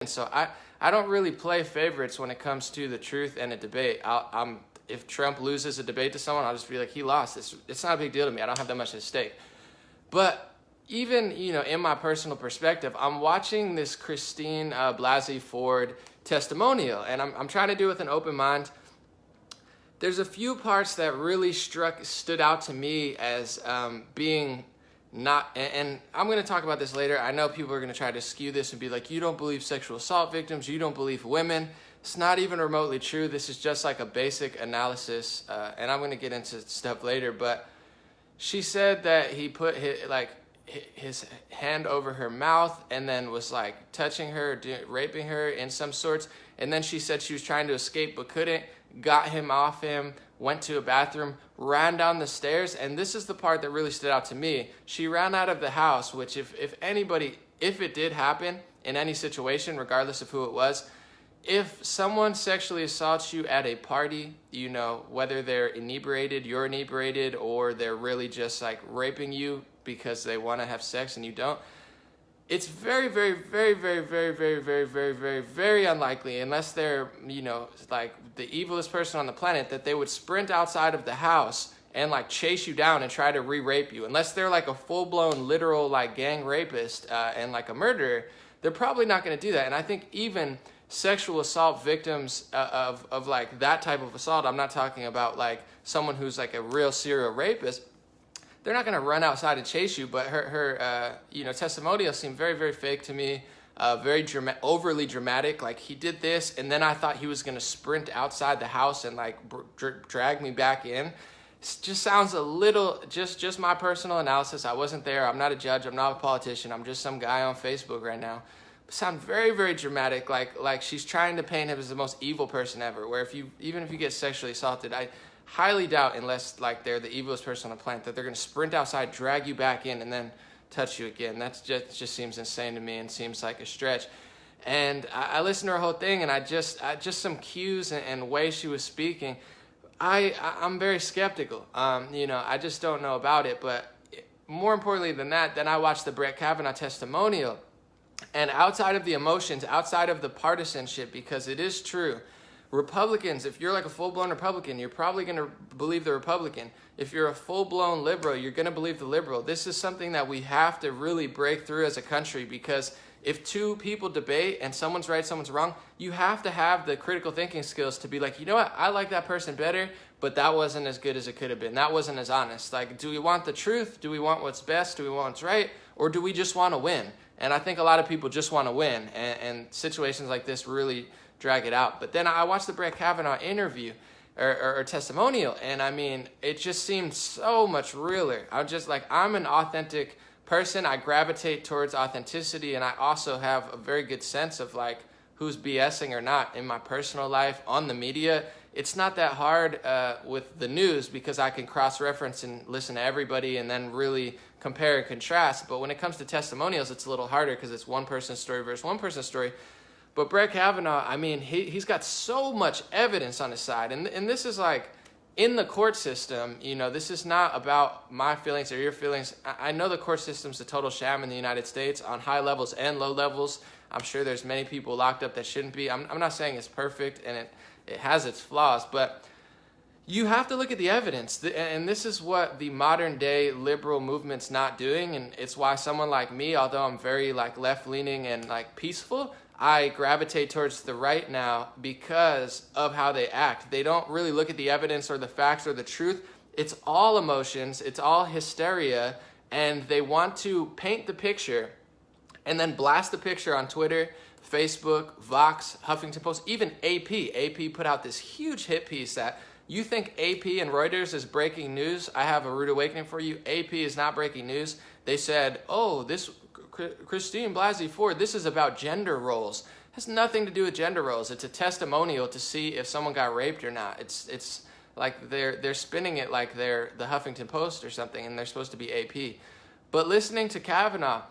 So I don't really play favorites when it comes to the truth and a debate. If Trump loses a debate to someone, I'll just be like, he lost. It's not a big deal to me. I don't have that much at stake. But even, in my personal perspective, I'm watching this Christine Blasey Ford testimonial, and I'm trying to do it with an open mind. There's a few parts that really stood out to me as being not, and I'm going to talk about this later. I know people are going to try to skew this and be like, you don't believe sexual assault victims, you don't believe women. It's not even remotely true. This is just like a basic analysis, and I'm going to get into stuff later, but she said that he put his hand over her mouth and then was like touching her, raping her in some sorts, and then she said she was trying to escape but couldn't, got him off him, went to a bathroom, ran down the stairs, and this is the part that really stood out to me. She ran out of the house, which if it did happen in any situation, regardless of who it was, if someone sexually assaults you at a party, whether they're inebriated, you're inebriated, or they're really just like raping you because they want to have sex and you don't, it's very, very, very, very, very, very, very, very, very, very unlikely, unless they're, like the evilest person on the planet, that they would sprint outside of the house and like chase you down and try to re-rape you. Unless they're like a full-blown literal like gang rapist and like a murderer, they're probably not going to do that. And I think even sexual assault victims of like that type of assault, I'm not talking about like someone who's like a real serial rapist, they're not going to run outside and chase you. But her testimonial seemed very, very fake to me, very overly dramatic. Like, he did this, and then I thought he was going to sprint outside the house and like drag me back in. It just sounds a little, just my personal analysis. I wasn't there. I'm not a judge. I'm not a politician. I'm just some guy on Facebook right now. Sound very, very dramatic. Like she's trying to paint him as the most evil person ever. Where even if you get sexually assaulted, I highly doubt, unless like they're the evilest person on the planet, that they're going to sprint outside, drag you back in, and then touch you again. That just seems insane to me and seems like a stretch. And I listened to her whole thing, and I just some cues and ways she was speaking, I'm very skeptical. I just don't know about it. But more importantly than that, then I watched the Brett Kavanaugh testimonial, and outside of the emotions, outside of the partisanship, because it is true, Republicans, if you're like a full-blown Republican, you're probably going to believe the Republican. If you're a full-blown liberal, you're going to believe the liberal. This is something that we have to really break through as a country, because if two people debate and someone's right, someone's wrong, you have to have the critical thinking skills to be like, you know what, I like that person better, but that wasn't as good as it could have been. That wasn't as honest. Like, do we want the truth? Do we want what's best? Do we want what's right? Or do we just want to win? And I think a lot of people just want to win, and situations like this really drag it out. But then I watched the Brett Kavanaugh interview or testimonial, and I mean, it just seemed so much realer. I'm an authentic person. I gravitate towards authenticity, and I also have a very good sense of like who's BSing or not in my personal life, on the media. It's not that hard with the news, because I can cross-reference and listen to everybody and then really compare and contrast. But when it comes to testimonials, it's a little harder, because it's one person's story versus one person's story. But Brett Kavanaugh, I mean, he's got so much evidence on his side. And this is like, in the court system, this is not about my feelings or your feelings. I know the court system's a total sham in the United States on high levels and low levels. I'm sure there's many people locked up that shouldn't be. I'm not saying it's perfect, and it has its flaws, but you have to look at the evidence. And this is what the modern day liberal movement's not doing. And it's why someone like me, although I'm very like left-leaning and like peaceful, I gravitate towards the right now because of how they act. They don't really look at the evidence or the facts or the truth. It's all emotions. It's all hysteria. And they want to paint the picture and then blast the picture on Twitter, Facebook, Vox, Huffington Post, even AP. AP put out this huge hit piece that you think AP and Reuters is breaking news. I have a rude awakening for you. AP is not breaking news. They said, oh, this Christine Blasey Ford, this is about gender roles. It has nothing to do with gender roles. It's a testimonial to see if someone got raped or not. It's like they're spinning it like they're the Huffington Post or something, and they're supposed to be AP. But listening to Kavanaugh,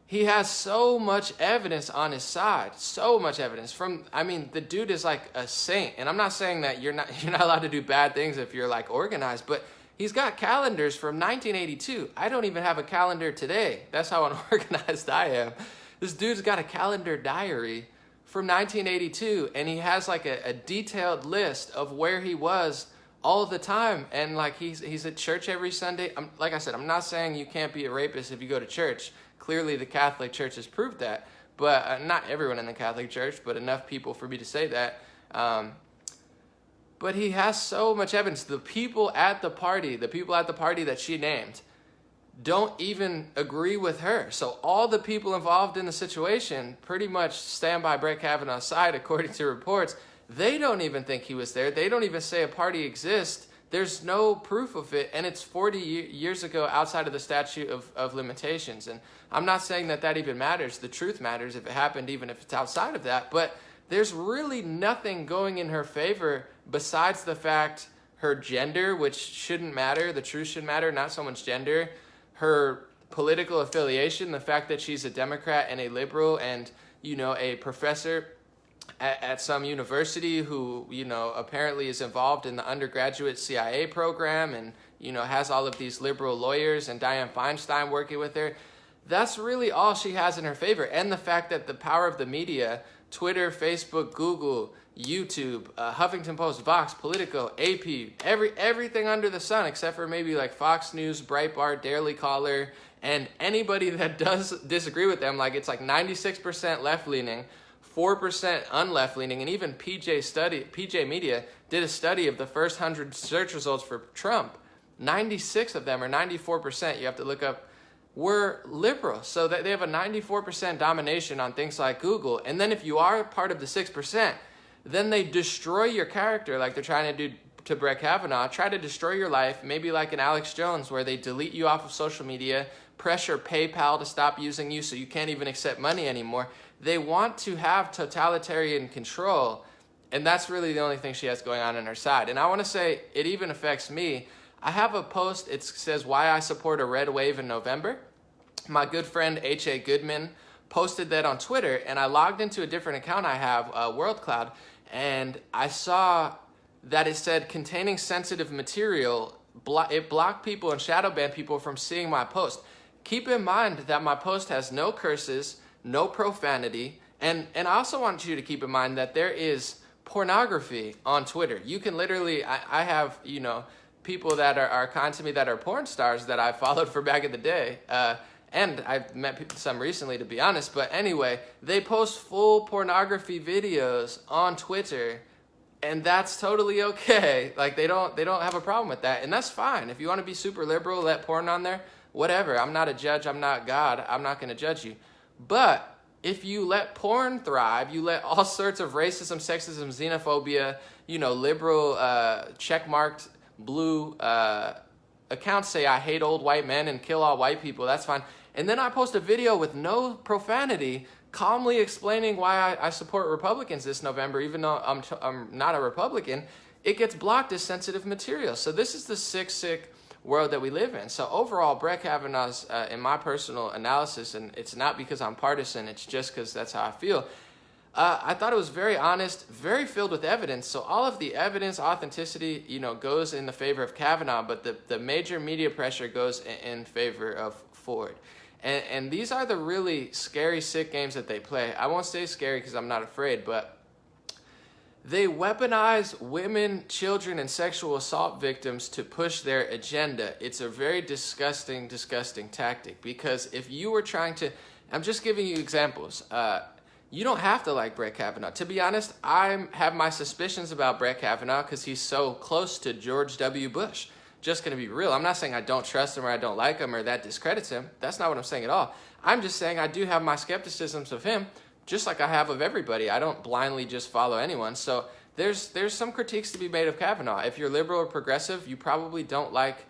he has so much evidence on his side. So much evidence. The dude is like a saint. And I'm not saying that you're not allowed to do bad things if you're like organized, but he's got calendars from 1982. I don't even have a calendar today. That's how unorganized I am. This dude's got a calendar diary from 1982, and he has like a detailed list of where he was all the time, and like he's at church every Sunday. Like I said, I'm not saying you can't be a rapist if you go to church. Clearly, the Catholic Church has proved that, but not everyone in the Catholic Church, but enough people for me to say that. But he has so much evidence. The people at the party that she named, don't even agree with her. So all the people involved in the situation pretty much stand by Brett Kavanaugh's side, according to reports. They don't even think he was there. They don't even say a party exists. There's no proof of it, and it's 40 years ago outside of the statute of limitations. And I'm not saying that even matters. The truth matters if it happened, even if it's outside of that. But there's really nothing going in her favor besides the fact her gender, which shouldn't matter. The truth should matter, not someone's gender. Her political affiliation, the fact that she's a Democrat and a liberal and, a professor at some university who, apparently is involved in the undergraduate CIA program and, has all of these liberal lawyers and Dianne Feinstein working with her. That's really all she has in her favor. And the fact that the power of the media, Twitter, Facebook, Google, YouTube, Huffington Post, Vox, Politico, AP, everything under the sun except for maybe like Fox News, Breitbart, Daily Caller, and anybody that does disagree with them, like it's like 96% left-leaning, 4% unleft-leaning, and even PJ Media did a study of the first 100 search results for Trump. 96 of them, or 94%, you have to look up, were liberal. So that they have a 94% domination on things like Google. And then if you are part of the 6%, then they destroy your character like they're trying to do to Brett Kavanaugh, try to destroy your life, maybe like an Alex Jones where they delete you off of social media, pressure PayPal to stop using you so you can't even accept money anymore. They want to have totalitarian control, and that's really the only thing she has going on her side. And I want to say it even affects me. I have a post, it says why I support a red wave in November. My good friend H.A. Goodman posted that on Twitter, and I logged into a different account I have, WorldCloud, and I saw that it said containing sensitive material. It blocked people and shadow banned people from seeing my post. Keep in mind that my post has no curses, no profanity, and I also want you to keep in mind that there is pornography on Twitter. You can literally, I have, people that are kind to me that are porn stars that I followed for back in the day, and I've met some recently, to be honest. But anyway, they post full pornography videos on Twitter, and that's totally okay. Like they don't have a problem with that, and that's fine. If you want to be super liberal, let porn on there, whatever. I'm not a judge. I'm not God. I'm not going to judge you. But if you let porn thrive, you let all sorts of racism, sexism, xenophobia, liberal, checkmarked blue accounts say I hate old white men and kill all white people, that's fine. And then I post a video with no profanity, calmly explaining why I support Republicans this November, even though I'm not a Republican. It gets blocked as sensitive material. So this is the sick world that we live in. So overall, Brett Kavanaugh's, in my personal analysis, and it's not because I'm partisan, it's just because that's how I feel, I thought it was very honest, very filled with evidence. So all of the evidence, authenticity, goes in the favor of Kavanaugh, but the major media pressure goes in favor of Ford. And these are the really scary, sick games that they play. I won't say scary because I'm not afraid, but they weaponize women, children, and sexual assault victims to push their agenda. It's a very disgusting, disgusting tactic, because if you were trying to, I'm just giving you examples. You don't have to like Brett Kavanaugh. To be honest, I have my suspicions about Brett Kavanaugh because he's so close to George W. Bush. Just going to be real. I'm not saying I don't trust him or I don't like him or that discredits him. That's not what I'm saying at all. I'm just saying I do have my skepticisms of him, just like I have of everybody. I don't blindly just follow anyone. So there's some critiques to be made of Kavanaugh. If you're liberal or progressive, you probably don't like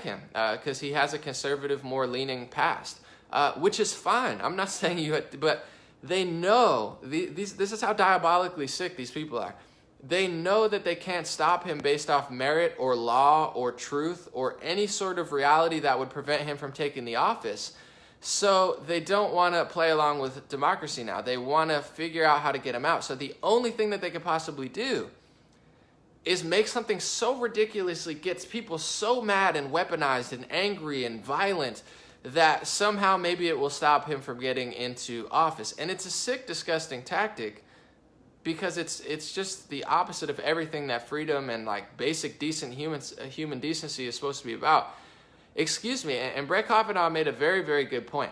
him because he has a conservative, more leaning past, which is fine. I'm not saying but they know, this is how diabolically sick these people are. They know that they can't stop him based off merit or law or truth or any sort of reality that would prevent him from taking the office. So they don't want to play along with democracy now. They want to figure out how to get him out. So the only thing that they could possibly do is make something so ridiculously gets people so mad and weaponized and angry and violent that somehow maybe it will stop him from getting into office. And it's a sick, disgusting tactic, because it's just the opposite of everything that freedom and like basic decent human decency is supposed to be about. Excuse me, and Brett Kavanaugh made a very, very good point.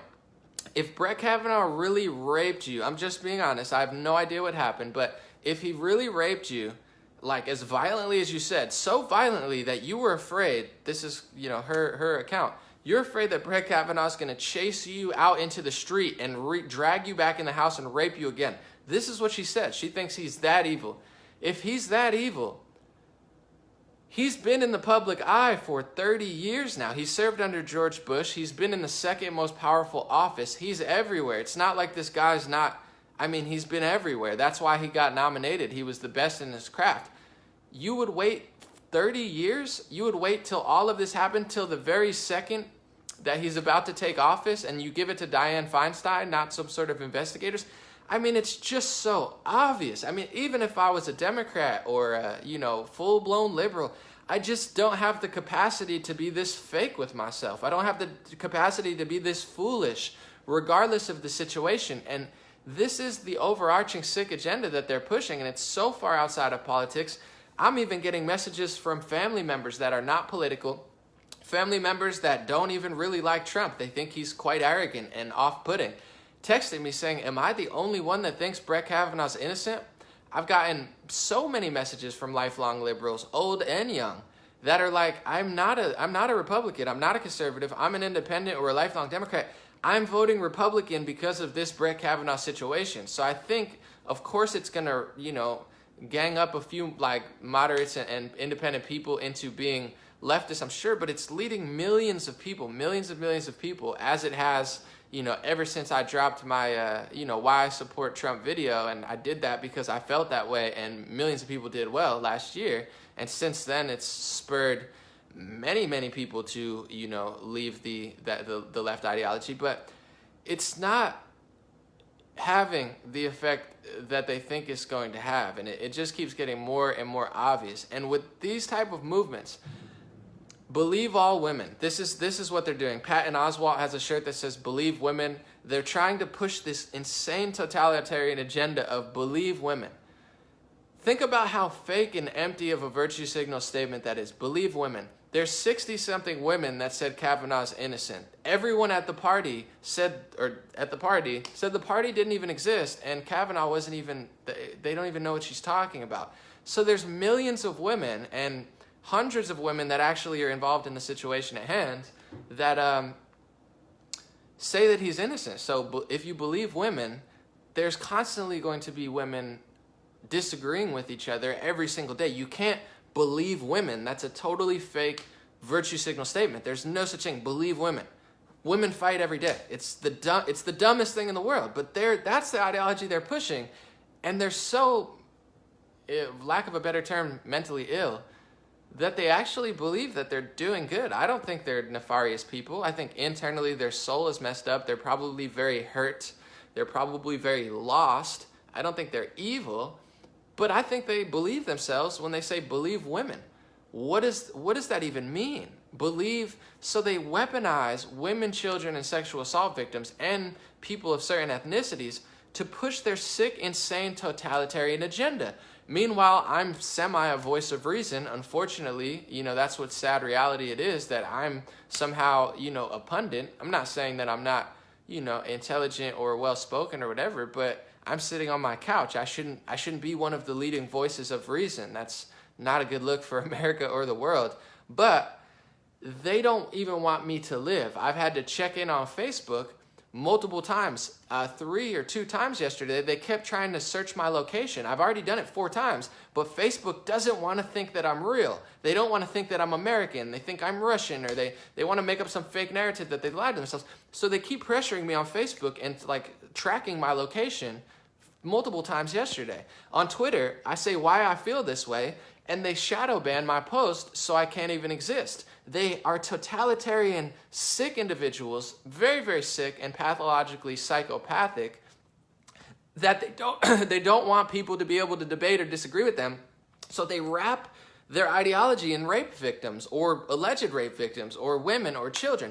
If Brett Kavanaugh really raped you, I'm just being honest, I have no idea what happened, but if he really raped you, like as violently as you said, so violently that you were afraid, this is, her account, you're afraid that Brett Kavanaugh's going to chase you out into the street and drag you back in the house and rape you again. This is what she said. She thinks he's that evil. If he's that evil, he's been in the public eye for 30 years now. He served under George Bush. He's been in the second most powerful office. He's everywhere. It's not like this guy's not, he's been everywhere. That's why he got nominated. He was the best in his craft. You would wait 30 years? You would wait till all of this happened, till the very second that he's about to take office, and you give it to Dianne Feinstein, not some sort of investigators? It's just so obvious. Even if I was a Democrat or a, full-blown liberal, I just don't have the capacity to be this fake with myself. I don't have the capacity to be this foolish, regardless of the situation. And this is the overarching sick agenda that they're pushing, and it's so far outside of politics. I'm even getting messages from family members that are not political, family members that don't even really like Trump. They think he's quite arrogant and off-putting, texting me saying, am I the only one that thinks Brett Kavanaugh's innocent? I've gotten so many messages from lifelong liberals, old and young, that are like, I'm not a Republican, I'm not a conservative, I'm an independent or a lifelong Democrat. I'm voting Republican because of this Brett Kavanaugh situation. So I think, of course, it's going to, gang up a few like moderates and independent people into being leftists, I'm sure, but it's leading millions of millions of people, as it has, ever since I dropped my, why I support Trump video. And I did that because I felt that way, and millions of people did well last year. And since then, it's spurred many, many people to, leave the left ideology. But it's not having the effect that they think it's going to have. And it just keeps getting more and more obvious. And with these type of movements, believe all women. This is what they're doing. Patton Oswalt has a shirt that says believe women. They're trying to push this insane totalitarian agenda of believe women. Think about how fake and empty of a virtue signal statement that is. Believe women. There's 60-something women that said Kavanaugh's innocent. Everyone at the party said the party didn't even exist, and Kavanaugh wasn't even, they don't even know what she's talking about. So there's millions of women and hundreds of women that actually are involved in the situation at hand that say that he's innocent. So if you believe women, there's constantly going to be women disagreeing with each other every single day. You can't believe women. That's a totally fake virtue signal statement. There's no such thing. Believe women. Women fight every day. It's the dumbest thing in the world. But that's the ideology they're pushing, and they're so, lack of a better term, mentally ill, that they actually believe that they're doing good. I don't think they're nefarious people. I think internally their soul is messed up. They're probably very hurt. They're probably very lost. I don't think they're evil, but I think they believe themselves when they say believe women. What does that even mean? Believe, so they weaponize women, children, and sexual assault victims and people of certain ethnicities to push their sick, insane, totalitarian agenda. Meanwhile, I'm semi a voice of reason. Unfortunately, that's what sad reality it is, that I'm somehow, a pundit. I'm not saying that I'm not, intelligent or well-spoken or whatever, but I'm sitting on my couch. I shouldn't be one of the leading voices of reason. That's not a good look for America or the world. But they don't even want me to live. I've had to check in on Facebook multiple times, 3 or 2 times yesterday. They kept trying to search my location. I've already done it 4 times, but Facebook doesn't want to think that I'm real. They don't want to think that I'm American. They think I'm Russian, or they want to make up some fake narrative that they lied to themselves. So they keep pressuring me on Facebook and tracking my location multiple times yesterday. On Twitter, I say why I feel this way, and they shadow ban my post so I can't even exist. They are totalitarian, sick individuals, very, very sick and pathologically psychopathic, that they don't want people to be able to debate or disagree with them. So they wrap their ideology in rape victims or alleged rape victims or women or children.